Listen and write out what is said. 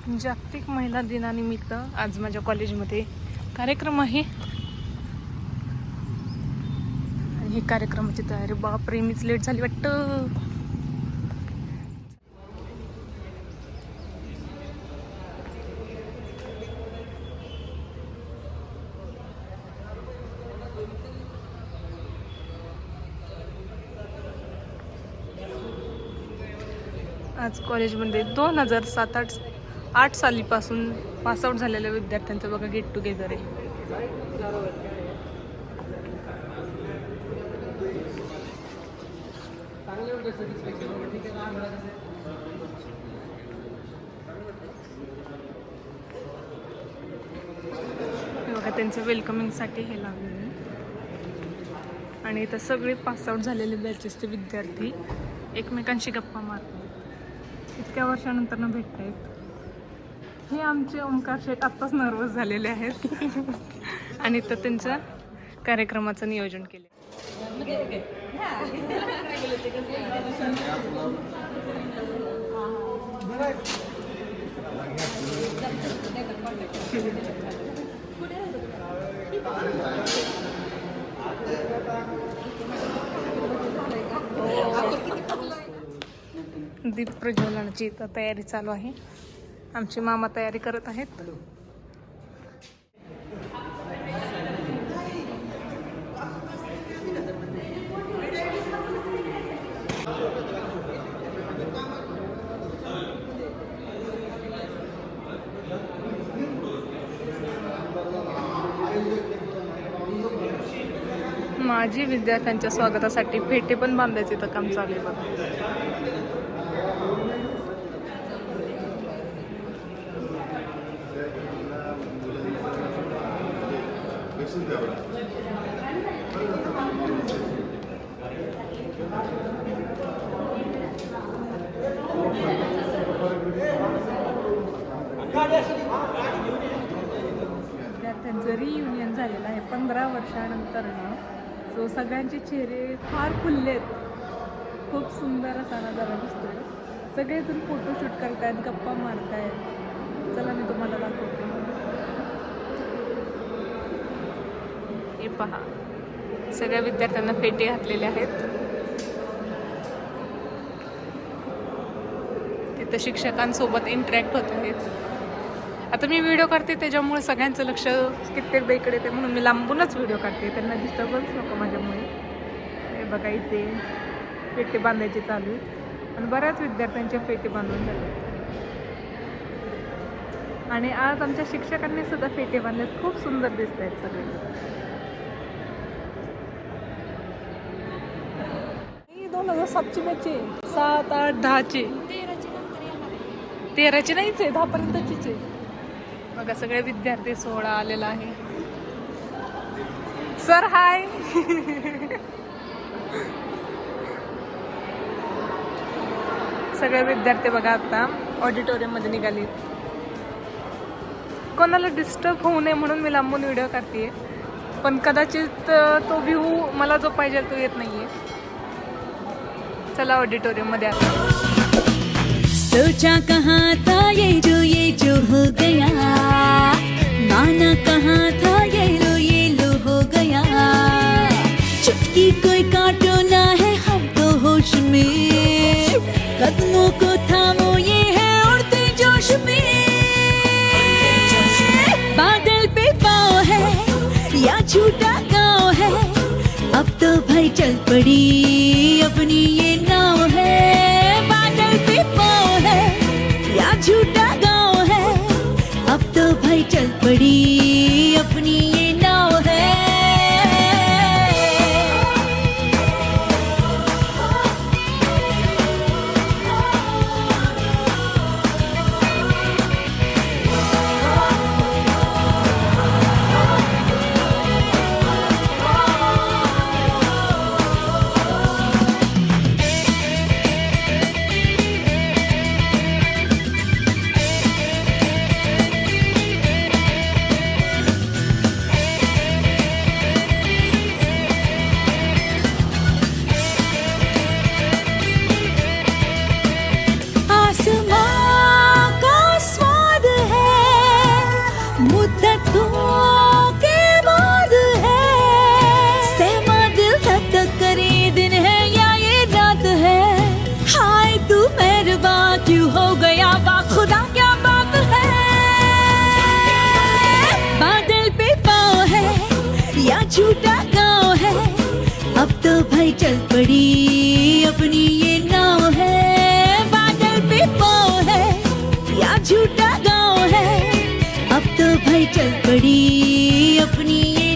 जागतिक महिला दिनानिमित्त आज माझ्या कॉलेजमध्ये कार्यक्रम आहे आणि ही कार्यक्रमाची तयारी बापरे मीच लेट झाली वाटतं. आज कॉलेजमध्ये 2007-8 सालीपासून पासआउट झालेल्या विद्यार्थ्यांचं बघा गेट टुगेदर आहे. बघा त्यांचं वेलकमिंगसाठी हे लागले आणि इथं सगळे पासआउट झालेले बॅचेसचे विद्यार्थी एकमेकांशी गप्पा मारतात. इतक्या वर्षानंतर न भेटत आहेत. हे आमचे ओमकार शेठ आत्ताच नर्वस झालेले आहेत आणि तर त्यांच्या कार्यक्रमाचं नियोजन केले. दीप प्रज्वलनाची इथं तयारी चालू आहे. आमचे मामा तयारी करत आहेत. माजी विद्यार्थ्यांच्या स्वागतासाठी फेटे पण बांधायचे इथं काम चालू आहे बघा. विद्यार्थ्यांचं रियुनियन झालेलं आहे 15 वर्षानंतर ना. सो सगळ्यांचे चेहरे फार खुलले आहेत. खूप सुंदर असा नजारा दिसतोय. सगळेजण फोटोशूट करतायत, गप्पा मारतायत. चला मी तुम्हाला दाखवते. हे पहा सगळ्या विद्यार्थ्यांना फेटे घातलेले आहेत. तिथं शिक्षकांसोबत इंटरॅक्ट होत आहेत. आता मी व्हिडिओ काढते त्याच्यामुळे सगळ्यांचं लक्ष कित्येकदा इकडे येते म्हणून मी लांबूनच व्हिडिओ काढते. त्यांना डिस्टर्बन्स नको माझ्यामुळे. हे बघा इथे फेटे बांधायचे चालू आहेत आणि बऱ्याच विद्यार्थ्यांचे फेटे बांधून झाले आणि आज आमच्या शिक्षकांनी सुद्धा फेटे बांधलेत. खूप सुंदर दिसत आहेत सगळे. 2007ची बॅचे 7, 8, 10चे 13चे नाहीच आहे 10 पर्यंतचीच आहे बघा. सगळे विद्यार्थी सोहळा आलेला आहे. Sir hi. सगळे विद्यार्थी बघा आता ऑडिटोरियम मध्ये निघाले. कोणाला डिस्टर्ब होऊ नये म्हणून मी लांबून व्हिडिओ काढते पण कदाचित तो व्ह्यू मला जो पाहिजे तो येत नाहीये. चला ऑडिटोरियम मध्ये आता. सोचा कहाँ था ये जो हो गया, माना कहाँ था ये लो हो गया. चुटकी कोई काटो ना है हमको होश में, कदमों को थामो ये है उड़ते जोश में. बादल पे पाँव है या झूठा गाँव है, अब तो भाई चल पड़ी अपनी ये नाव है. बादल पे पाँव है या झूठा गाँव है, अब तो भाई चल पड़ी अपनी ये नाव है. तो भाई चल पड़ी अपनी ये नाव है, बादल पे पाँव है या झूठा गाँव है, अब तो भाई चल पड़ी अपनी ये